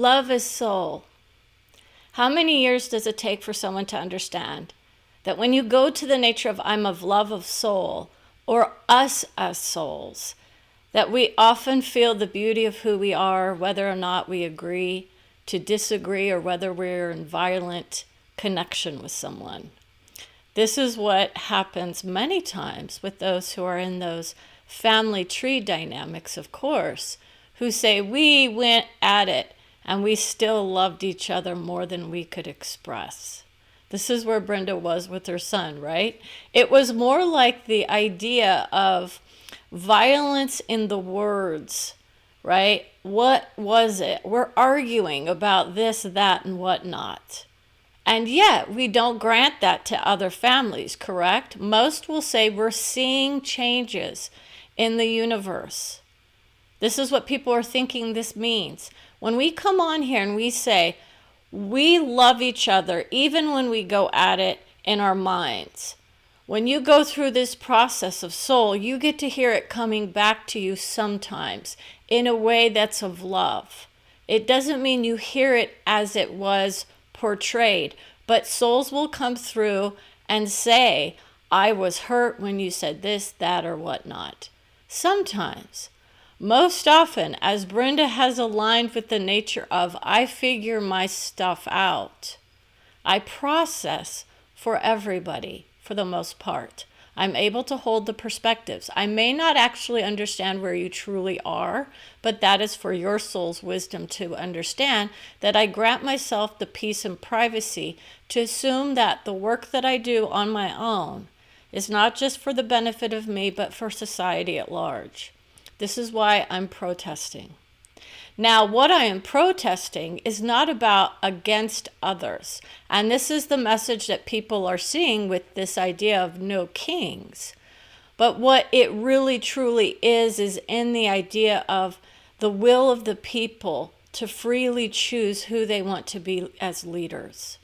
Love is soul. How many years does it take for someone to understand that when you go to the nature of I'm of love of soul, or us as souls, that we often feel the beauty of who we are, whether or not we agree to disagree, or whether we're in violent connection with someone. This is what happens many times with those who are in those family tree dynamics, of course, who say we went at it and we still loved each other more than we could express. This is where Brenda was with her son, right? It was more like the idea of violence in the words, right? What was it? We're arguing about this, that, and whatnot. And yet we don't grant that to other families, correct? Most will say we're seeing changes in the universe. This is what people are thinking this means. When we come on here and we say, we love each other, even when we go at it in our minds. When you go through this process of soul, you get to hear it coming back to you sometimes in a way that's of love. It doesn't mean you hear it as it was portrayed, but souls will come through and say, I was hurt when you said this, that, or whatnot. Sometimes. Most often, as Brenda has aligned with the nature of I figure my stuff out, I process for everybody for the most part. I'm able to hold the perspectives. I may not actually understand where you truly are, but that is for your soul's wisdom to understand that I grant myself the peace and privacy to assume that the work that I do on my own is not just for the benefit of me, but for society at large. This is why I'm protesting. Now, what I am protesting is not about against others. And this is the message that people are seeing with this idea of no kings. But what it really truly is in the idea of the will of the people to freely choose who they want to be as leaders,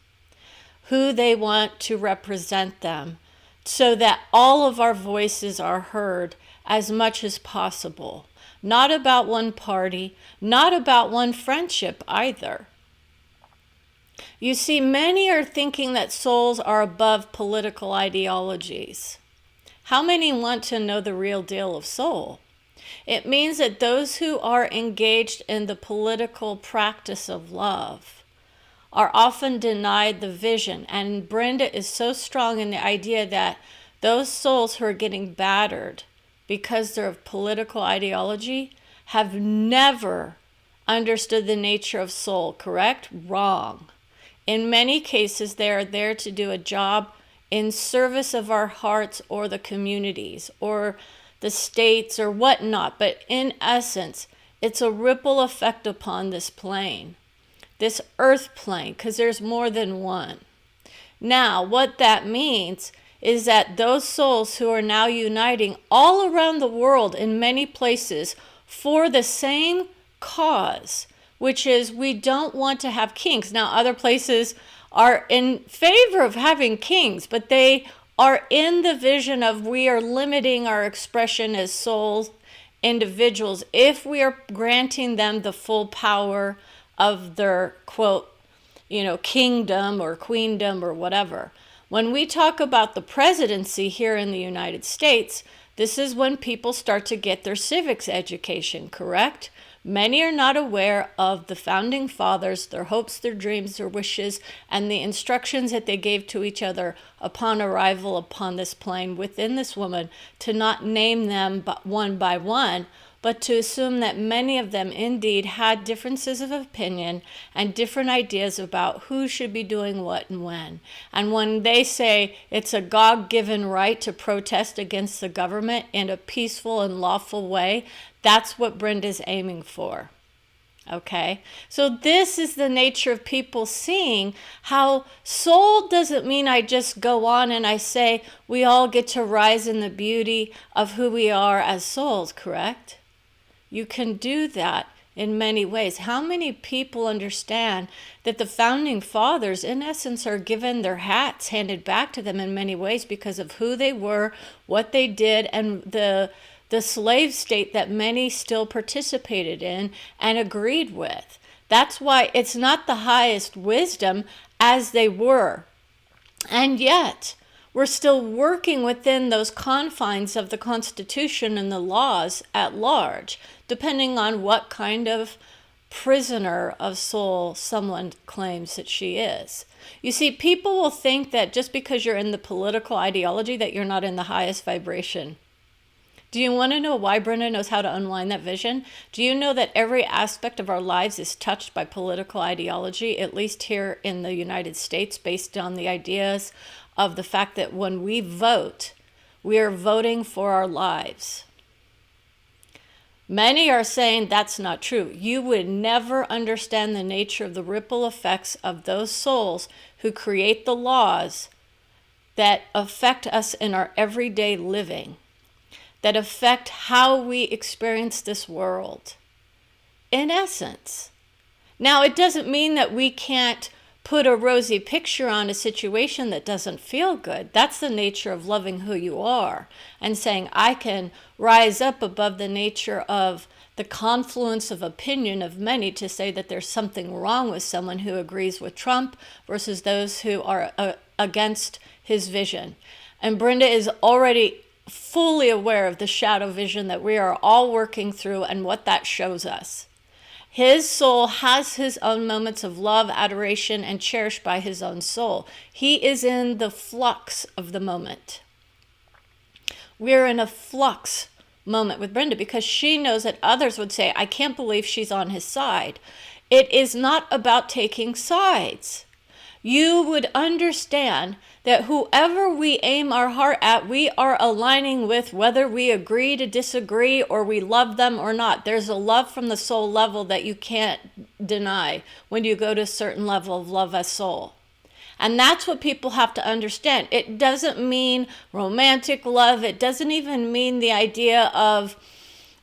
who they want to represent them, so that all of our voices are heard as much as possible. Not about one party, not about one friendship either. You see, many are thinking that souls are above political ideologies. How many want to know the real deal of soul? It means that those who are engaged in the political practice of love are often denied the vision. And Brenda is so strong in the idea that those souls who are getting battered because they're of political ideology have never understood the nature of soul, correct? Wrong. In many cases, they are there to do a job in service of our hearts or the communities or the states or whatnot. But in essence, it's a ripple effect upon this plane, this earth plane, because there's more than one. Now, what that means is that those souls who are now uniting all around the world in many places for the same cause, which is we don't want to have kings. Now, other places are in favor of having kings, but they are in the vision of we are limiting our expression as souls, individuals, if we are granting them the full power of their, quote, kingdom or queendom or whatever. When we talk about the presidency here in the United States, this is when people start to get their civics education, correct? Many are not aware of the founding fathers, their hopes, their dreams, their wishes, and the instructions that they gave to each other upon arrival upon this plane within this woman, to not name them one by one, but to assume that many of them indeed had differences of opinion and different ideas about who should be doing what and when. And when they say it's a God-given right to protest against the government in a peaceful and lawful way, that's what Brenda's aiming for. Okay? So this is the nature of people seeing how soul doesn't mean I just go on and I say we all get to rise in the beauty of who we are as souls, correct? You can do that in many ways. How many people understand that the founding fathers, in essence, are given their hats handed back to them in many ways because of who they were, what they did, and the slave state that many still participated in and agreed with? That's why it's not the highest wisdom as they were. And yet, we're still working within those confines of the Constitution and the laws at large, depending on what kind of prisoner of soul someone claims that she is. You see, people will think that just because you're in the political ideology that you're not in the highest vibration. Do you want to know why Brenda knows how to unwind that vision? Do you know that every aspect of our lives is touched by political ideology, at least here in the United States, based on the ideas of the fact that when we vote, we are voting for our lives? Many are saying that's not true. You would never understand the nature of the ripple effects of those souls who create the laws that affect us in our everyday living, that affect how we experience this world, in essence. Now, it doesn't mean that we can't put a rosy picture on a situation that doesn't feel good. That's the nature of loving who you are and saying, I can rise up above the nature of the confluence of opinion of many to say that there's something wrong with someone who agrees with Trump versus those who are against his vision. And Brenda is already fully aware of the shadow vision that we are all working through and what that shows us. His soul has his own moments of love, adoration, and cherished by his own soul. He is in the flux of the moment. We're in a flux moment with Brenda because she knows that others would say, I can't believe she's on his side. It is not about taking sides. You would understand that whoever we aim our heart at, we are aligning with, whether we agree to disagree or we love them or not. There's a love from the soul level that you can't deny when you go to a certain level of love as soul. And that's what people have to understand. It doesn't mean romantic love. It doesn't even mean the idea of,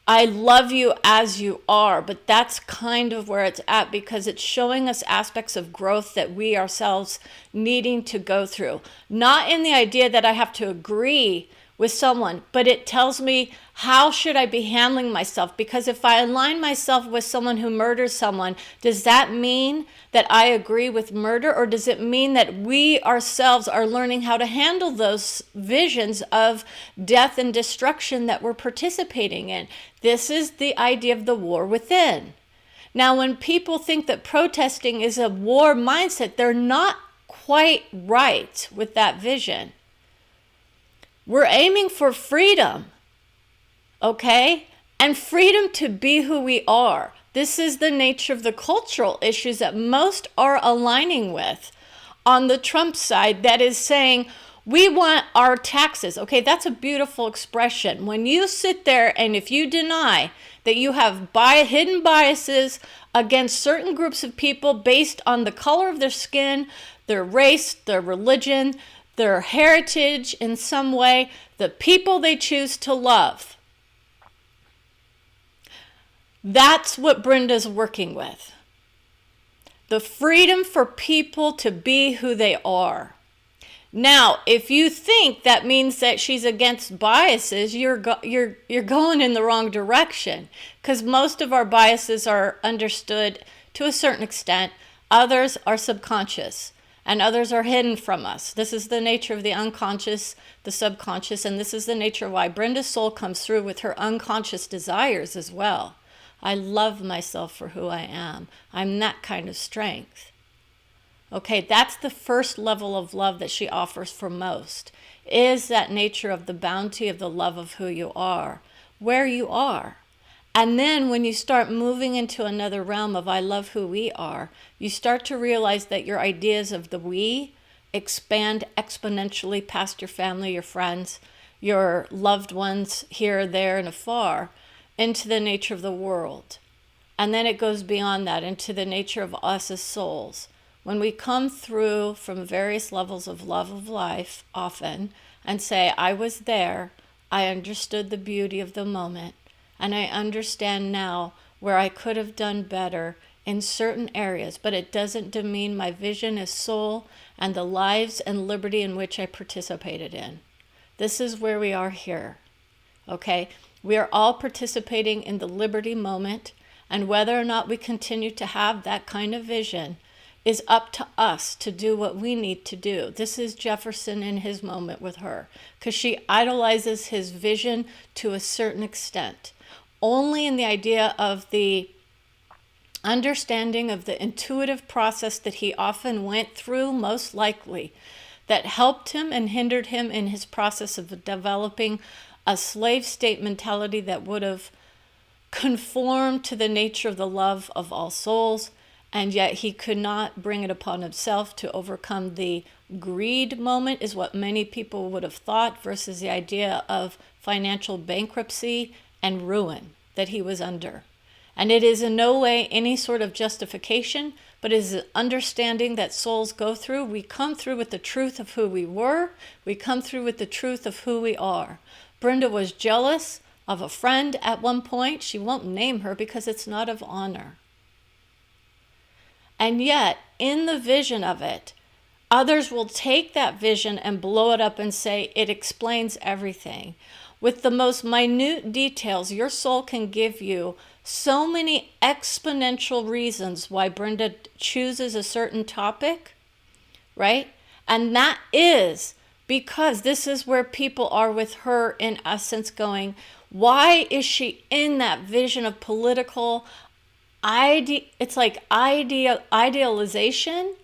I love you as you are, but that's kind of where it's at because it's showing us aspects of growth that we ourselves needing to go through. Not in the idea that I have to agree with someone, but it tells me how should I be handling myself? Because if I align myself with someone who murders someone, does that mean that I agree with murder, or does it mean that we ourselves are learning how to handle those visions of death and destruction that we're participating in? This is the idea of the war within. Now, when people think that protesting is a war mindset, they're not quite right with that vision. We're aiming for freedom, okay? And freedom to be who we are. This is the nature of the cultural issues that most are aligning with on the Trump side, that is saying, we want our taxes. Okay, that's a beautiful expression. When you sit there and if you deny that you have hidden biases against certain groups of people based on the color of their skin, their race, their religion, their heritage in some way, the people they choose to love. That's what Brenda's working with. The freedom for people to be who they are. Now, if you think that means that she's against biases, you're going in the wrong direction, because most of our biases are understood to a certain extent. Others are subconscious. And others are hidden from us. This is the nature of the unconscious, the subconscious, and this is the nature of why Brenda's soul comes through with her unconscious desires as well. I love myself for who I am. I'm that kind of strength. Okay, that's the first level of love that she offers for most, is that nature of the bounty of the love of who you are, where you are. And then when you start moving into another realm of I love who we are, you start to realize that your ideas of the we expand exponentially past your family, your friends, your loved ones here, there, and afar, into the nature of the world. And then it goes beyond that into the nature of us as souls. When we come through from various levels of love of life, often, and say, I was there, I understood the beauty of the moment, and I understand now where I could have done better in certain areas, but it doesn't demean my vision as soul and the lives and liberty in which I participated in. This is where we are here, okay? We are all participating in the liberty moment, And whether or not we continue to have that kind of vision is up to us to do what we need to do. This is Jefferson in his moment with her, because she idolizes his vision to a certain extent, only in the idea of the understanding of the intuitive process that he often went through, most likely, that helped him and hindered him in his process of developing a slave state mentality that would have conformed to the nature of the love of all souls. And yet he could not bring it upon himself to overcome the greed moment, is what many people would have thought, versus the idea of financial bankruptcy and ruin that he was under. And it is in no way any sort of justification, but it is an understanding that souls go through. We come through with the truth of who we were. We come through with the truth of who we are. Brenda was jealous of a friend at one point. She won't name her because it's not of honor. And yet, in the vision of it, others will take that vision and blow it up and say it explains everything. With the most minute details, your soul can give you so many exponential reasons why Brenda chooses a certain topic, right? And that is because this is where people are with her, in essence, going, why is she in that vision of political it's like idealization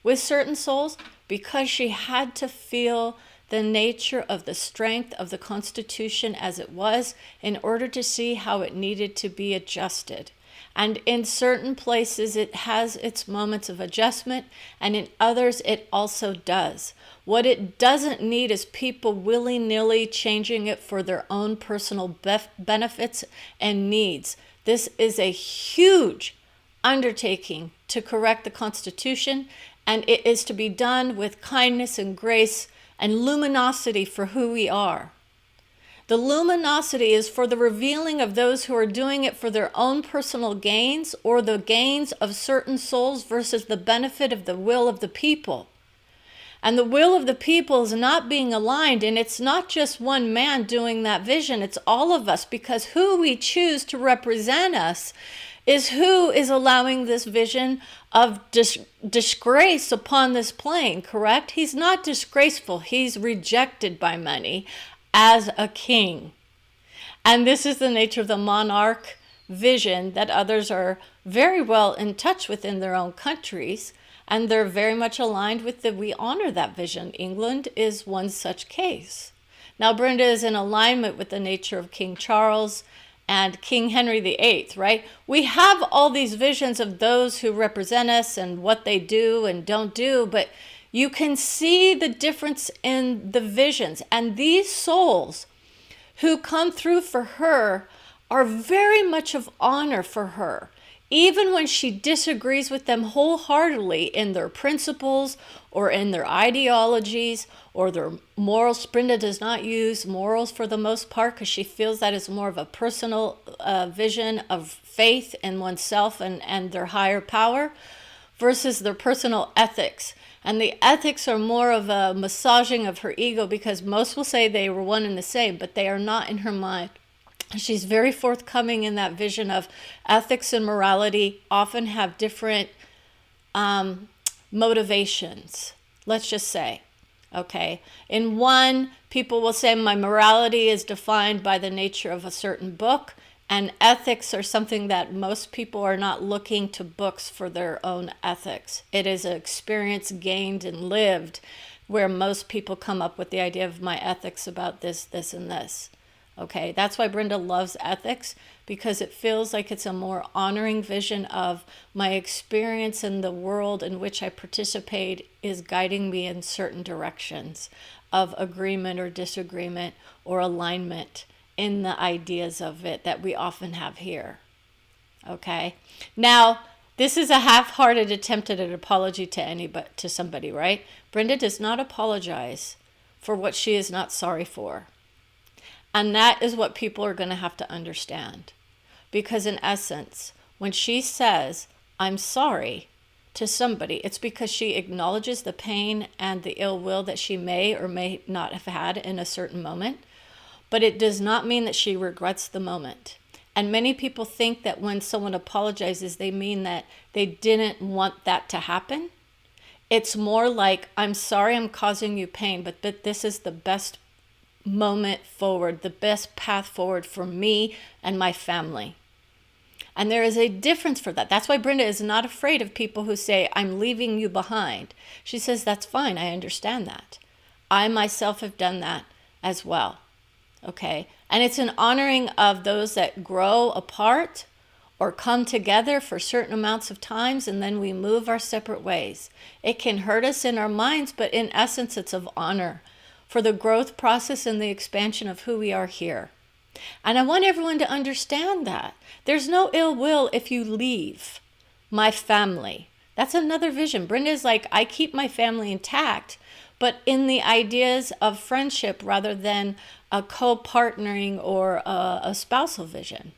with certain souls? Because she had to feel the nature of the strength of the Constitution as it was in order to see how it needed to be adjusted. And in certain places it has its moments of adjustment, and in others it also does. What it doesn't need is people willy-nilly changing it for their own personal benefits and needs. This is a huge undertaking to correct the Constitution, and it is to be done with kindness and grace and luminosity for who we are. The luminosity is for the revealing of those who are doing it for their own personal gains or the gains of certain souls versus the benefit of the will of the people. And the will of the people is not being aligned, and it's not just one man doing that vision, it's all of us, because who we choose to represent us is who is allowing this vision of disgrace upon this plane, correct? He's not disgraceful, he's rejected by many as a king. And this is the nature of the monarch vision that others are very well in touch with in their own countries. And they're very much aligned with we honor that vision. England is one such case. Now, Brenda is in alignment with the nature of King Charles and King Henry VIII, right? We have all these visions of those who represent us and what they do and don't do, but you can see the difference in the visions. And these souls who come through for her are very much of honor for her. Even when she disagrees with them wholeheartedly in their principles or in their ideologies or their morals. Brenda does not use morals for the most part because she feels that is more of a personal vision of faith in oneself and their higher power versus their personal ethics. And the ethics are more of a massaging of her ego, because most will say they were one and the same, but they are not in her mind. She's very forthcoming in that vision of ethics and morality often have different motivations, let's just say, okay? In one, people will say my morality is defined by the nature of a certain book, and ethics are something that most people are not looking to books for their own ethics. It is an experience gained and lived where most people come up with the idea of my ethics about this, this, and this. Okay, that's why Brenda loves ethics, because it feels like it's a more honoring vision of my experience in the world in which I participate is guiding me in certain directions of agreement or disagreement or alignment in the ideas of it that we often have here. Okay, now this is a half-hearted attempt at an apology to somebody, right? Brenda does not apologize for what she is not sorry for. And that is what people are going to have to understand. Because in essence, when she says, I'm sorry to somebody, it's because she acknowledges the pain and the ill will that she may or may not have had in a certain moment. But it does not mean that she regrets the moment. And many people think that when someone apologizes, they mean that they didn't want that to happen. It's more like, I'm sorry I'm causing you pain, but this is the best moment forward, the best path forward for me and my family. And there is a difference for that. That's why Brenda is not afraid of people who say, I'm leaving you behind. She says, that's fine. I understand that. I myself have done that as well. Okay. And it's an honoring of those that grow apart or come together for certain amounts of times, and then we move our separate ways. It can hurt us in our minds, but in essence, it's of honor for the growth process and the expansion of who we are here. And I want everyone to understand that. There's no ill will if you leave my family. That's another vision. Brenda's like, I keep my family intact, but in the ideas of friendship rather than a co-partnering or a spousal vision.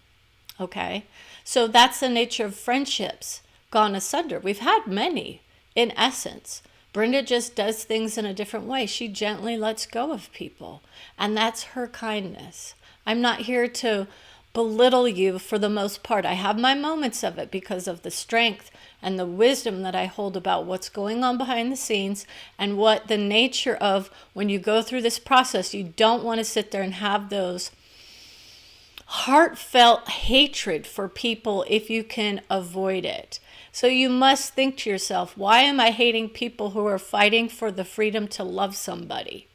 Okay? So that's the nature of friendships gone asunder. We've had many, in essence. Brenda just does things in a different way. She gently lets go of people, and that's her kindness. I'm not here to belittle you for the most part. I have my moments of it because of the strength and the wisdom that I hold about what's going on behind the scenes and what the nature of when you go through this process, you don't want to sit there and have those heartfelt hatred for people if you can avoid it. So you must think to yourself, why am I hating people who are fighting for the freedom to love somebody?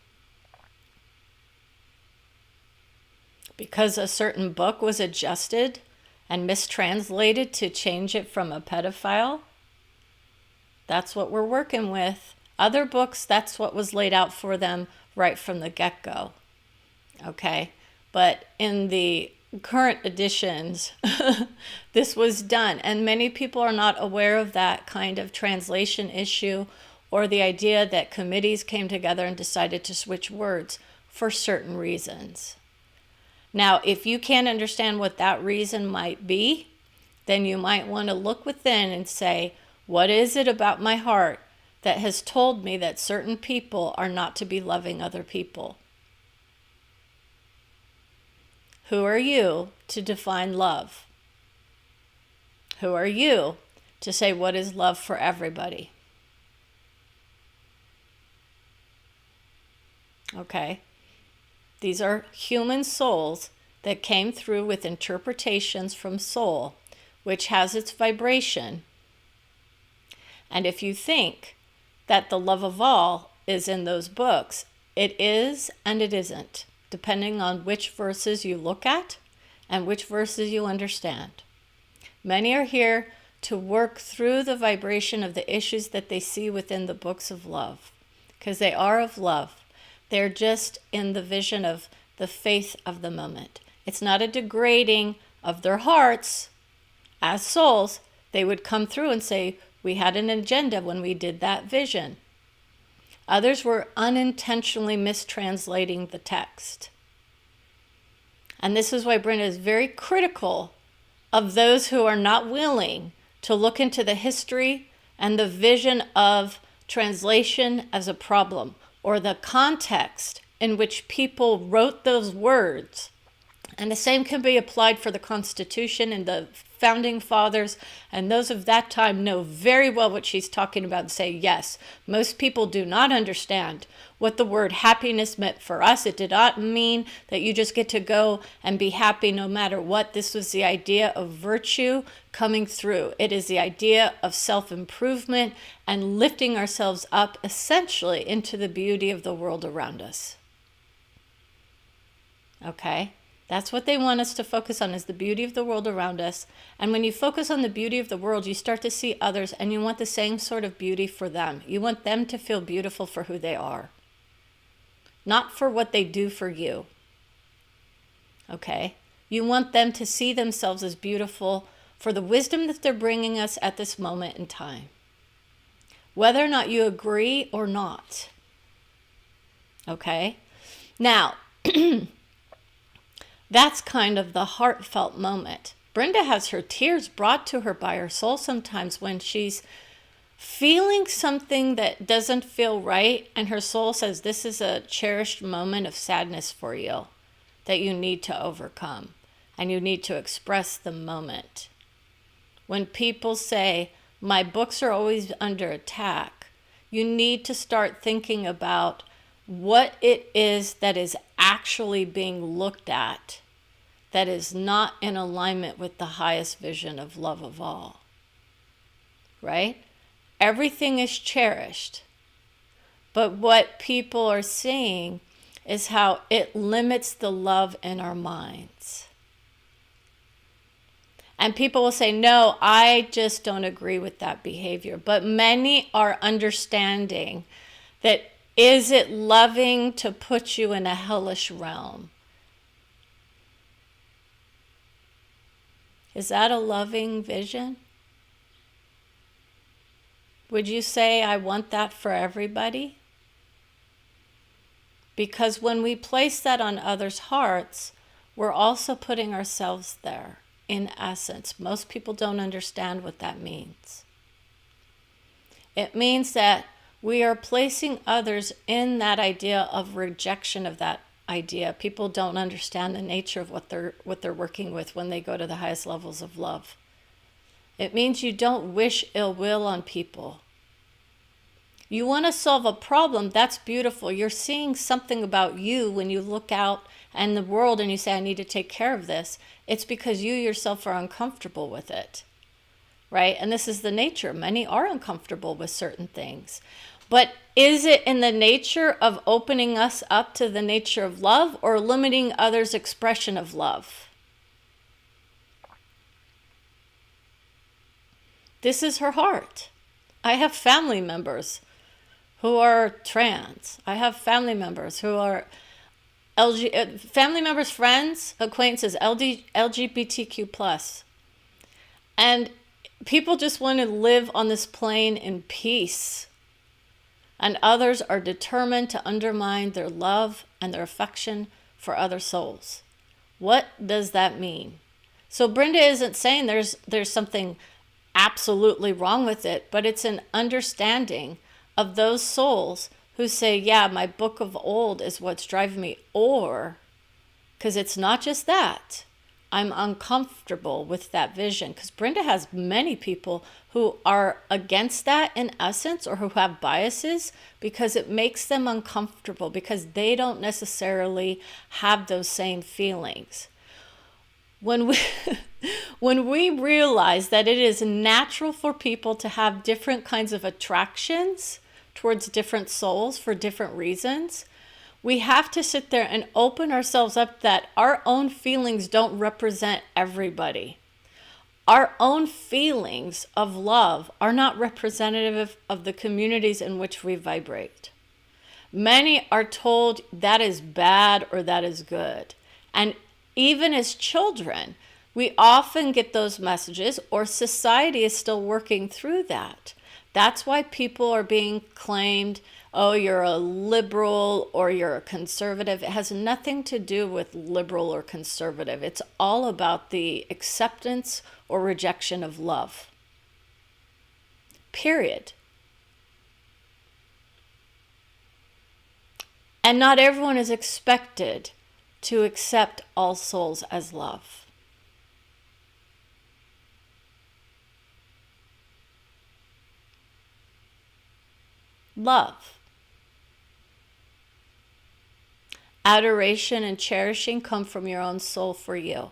Because a certain book was adjusted and mistranslated to change it from a pedophile? That's what we're working with. Other books, that's what was laid out for them right from the get-go. Okay? But in the current editions, this was done. And many people are not aware of that kind of translation issue or the idea that committees came together and decided to switch words for certain reasons. Now, if you can't understand what that reason might be, then you might want to look within and say, what is it about my heart that has told me that certain people are not to be loving other people? Who are you to define love? Who are you to say what is love for everybody? Okay. These are human souls that came through with interpretations from soul, which has its vibration. And if you think that the love of all is in those books, it is and it isn't, depending on which verses you look at and which verses you understand. Many are here to work through the vibration of the issues that they see within the books of love, because they are of love. They're just in the vision of the faith of the moment. It's not a degrading of their hearts as souls. They would come through and say, we had an agenda when we did that vision. Others were unintentionally mistranslating the text. And this is why Brenda is very critical of those who are not willing to look into the history and the vision of translation as a problem, or the context in which people wrote those words. And the same can be applied for the Constitution, and the founding fathers and those of that time know very well what she's talking about and say, yes, most people do not understand what the word happiness meant for us. It did not mean that you just get to go and be happy no matter what. This was the idea of virtue coming through. It is the idea of self-improvement and lifting ourselves up essentially into the beauty of the world around us. Okay? That's what they want us to focus on, is the beauty of the world around us. And when you focus on the beauty of the world, you start to see others, and you want the same sort of beauty for them. You want them to feel beautiful for who they are, not for what they do for you. Okay? You want them to see themselves as beautiful for the wisdom that they're bringing us at this moment in time, whether or not you agree or not. Okay? Now, that's kind of the heartfelt moment. Brenda has her tears brought to her by her soul sometimes when she's feeling something that doesn't feel right, and her soul says, this is a cherished moment of sadness for you that you need to overcome. and you need to express the moment. When people say, my books are always under attack, you need to start thinking about what it is that is actually being looked at that is not in alignment with the highest vision of love of all. Right? Everything is cherished. But what people are seeing is how it limits the love in our minds. And people will say, no, I just don't agree with that behavior. But many are understanding that, is it loving to put you in a hellish realm? Is that a loving vision? Would you say, I want that for everybody? Because when we place that on others' hearts, we're also putting ourselves there, in essence. Most people don't understand what that means. It means that we are placing others in that idea of rejection of that idea. People don't understand the nature of what they're working with when they go to the highest levels of love. It means you don't wish ill will on people. You want to solve a problem, that's beautiful. You're seeing something about you when you look out in the world and you say, I need to take care of this. It's because you yourself are uncomfortable with it, right? And this is the nature. Many are uncomfortable with certain things. But is it in the nature of opening us up to the nature of love or limiting others' expression of love? This is her heart. I have family members who are trans. I have family members who are family members, friends, acquaintances, LGBTQ+. And people just want to live on this plane in peace. And others are determined to undermine their love and their affection for other souls. What does that mean? So Brenda isn't saying there's something absolutely wrong with it, but it's an understanding of those souls who say, yeah, my book of old is what's driving me. Or, because it's not just that, I'm uncomfortable with that vision. Because Brenda has many people who are against that in essence, or who have biases because it makes them uncomfortable because they don't necessarily have those same feelings. When we realize that it is natural for people to have different kinds of attractions towards different souls for different reasons, we have to sit there and open ourselves up that our own feelings don't represent everybody. Our own feelings of love are not representative of the communities in which we vibrate. Many are told that is bad or that is good. And even as children, we often get those messages, or society is still working through that. That's why people are being claimed, oh, you're a liberal or you're a conservative. It has nothing to do with liberal or conservative. It's all about the acceptance or rejection of love. Period. And not everyone is expected to accept all souls as love. Love. Adoration and cherishing come from your own soul for you.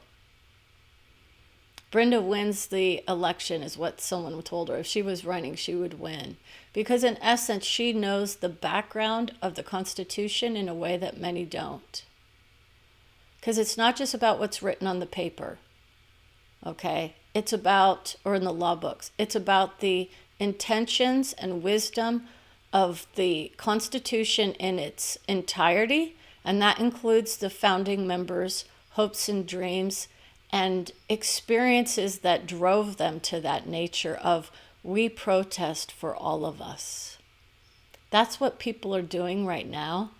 Brenda wins the election is what someone told her. If she was running, she would win. Because in essence, she knows the background of the Constitution in a way that many don't. Because it's not just about what's written on the paper, okay? It's about, or in the law books, it's about the intentions and wisdom of the Constitution in its entirety, and that includes the founding members' hopes and dreams and experiences that drove them to that nature of, we protest for all of us. That's what people are doing right now.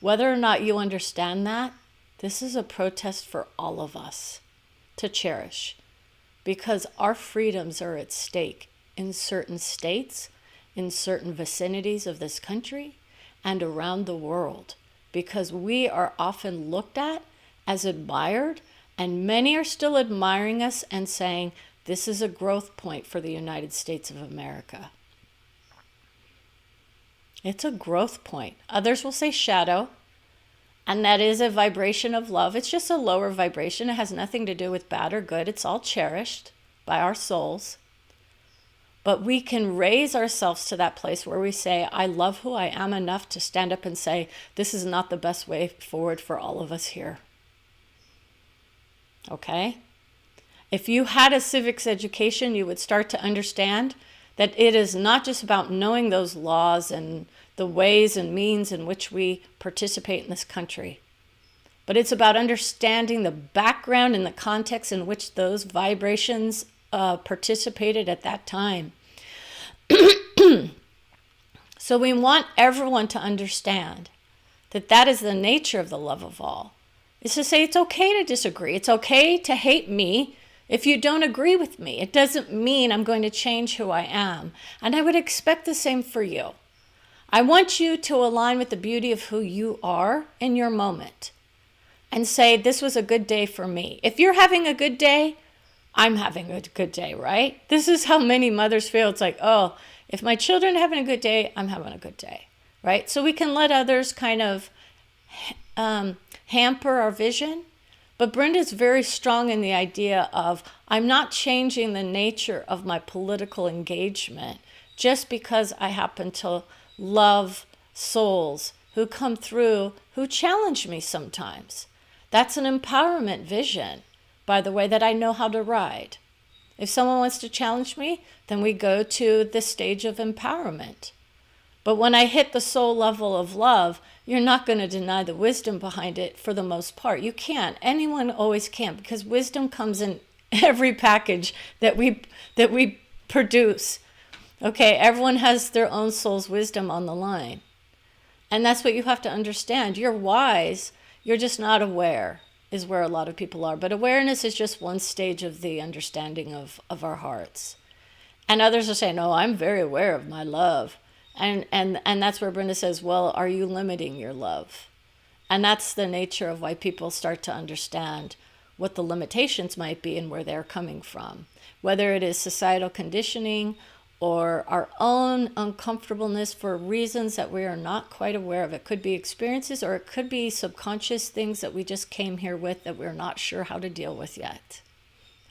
Whether or not you understand that, this is a protest for all of us to cherish, because our freedoms are at stake in certain states, in certain vicinities of this country, and around the world, because we are often looked at as admired And many are still admiring us and saying, this is a growth point for the United States of America. It's a growth point. Others will say shadow, and that is a vibration of love. It's just a lower vibration. It has nothing to do with bad or good. It's all cherished by our souls. But we can raise ourselves to that place where we say, I love who I am enough to stand up and say, this is not the best way forward for all of us here. Okay? If you had a civics education, you would start to understand that it is not just about knowing those laws and the ways and means in which we participate in this country, but it's about understanding the background and the context in which those vibrations participated at that time. So we want everyone to understand that that is the nature of the love of all. It's to say it's okay to disagree. It's okay to hate me if you don't agree with me. It doesn't mean I'm going to change who I am. And I would expect the same for you. I want you to align with the beauty of who you are in your moment and say, this was a good day for me. If you're having a good day, I'm having a good day, right? This is how many mothers feel. It's like, oh, if my children are having a good day, I'm having a good day, right? So we can let others kind of hamper our vision. But Brenda's very strong in the idea of, I'm not changing the nature of my political engagement just because I happen to love souls who come through, who challenge me sometimes. That's an empowerment vision, by the way, that I know how to ride. If someone wants to challenge me, then we go to the stage of empowerment. But when I hit the soul level of love, you're not going to deny the wisdom behind it for the most part. You can't. Anyone always can, because wisdom comes in every package that we produce. Okay, everyone has their own soul's wisdom on the line. And that's what you have to understand. You're wise, you're just not aware, is where a lot of people are. But awareness is just one stage of the understanding of our hearts. And others are saying, no, I'm very aware of my love. And that's where Brenda says, well, are you limiting your love? And that's the nature of why people start to understand what the limitations might be and where they're coming from. Whether it is societal conditioning or our own uncomfortableness for reasons that we are not quite aware of. It could be experiences, or it could be subconscious things that we just came here with that we're not sure how to deal with yet.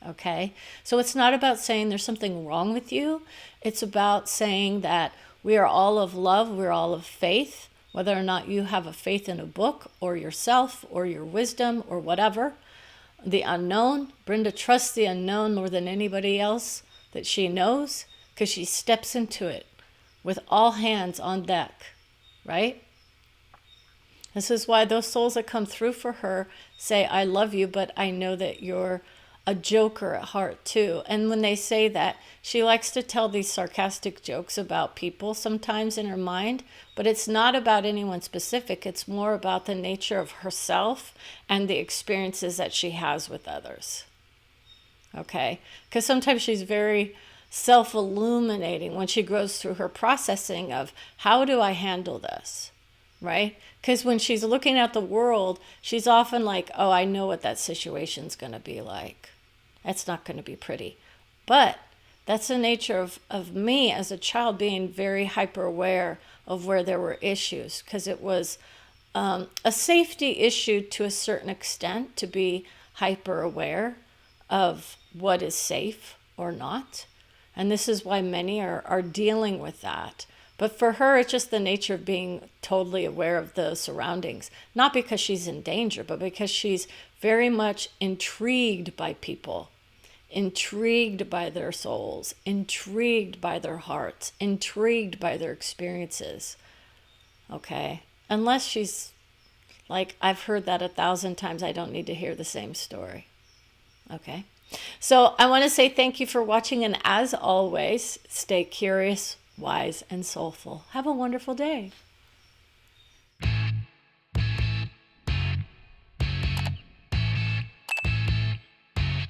Okay? So it's not about saying there's something wrong with you. It's about saying that we are all of love, we're all of faith, whether or not you have a faith in a book or yourself or your wisdom or whatever. The unknown, Brenda trusts the unknown more than anybody else that she knows, because she steps into it with all hands on deck, right? This is why those souls that come through for her say, I love you, but I know that you're a joker at heart too. And when they say that, she likes to tell these sarcastic jokes about people sometimes in her mind, but it's not about anyone specific. It's more about the nature of herself and the experiences that she has with others. Okay? Because sometimes she's very self-illuminating when she goes through her processing of, how do I handle this, right? Because when she's looking at the world, she's often like, oh, I know what that situation's going to be like. That's not going to be pretty. But that's the nature of me as a child being very hyper aware of where there were issues, because it was a safety issue to a certain extent to be hyper aware of what is safe or not. And this is why many are dealing with that. But for her, it's just the nature of being totally aware of the surroundings. Not because she's in danger, but because she's very much intrigued by people, intrigued by their souls, intrigued by their hearts, intrigued by their experiences. Okay? Unless she's like, I've heard that 1,000 times, I don't need to hear the same story. Okay? So I want to say thank you for watching, and as always, stay curious, wise, and soulful. Have a wonderful day.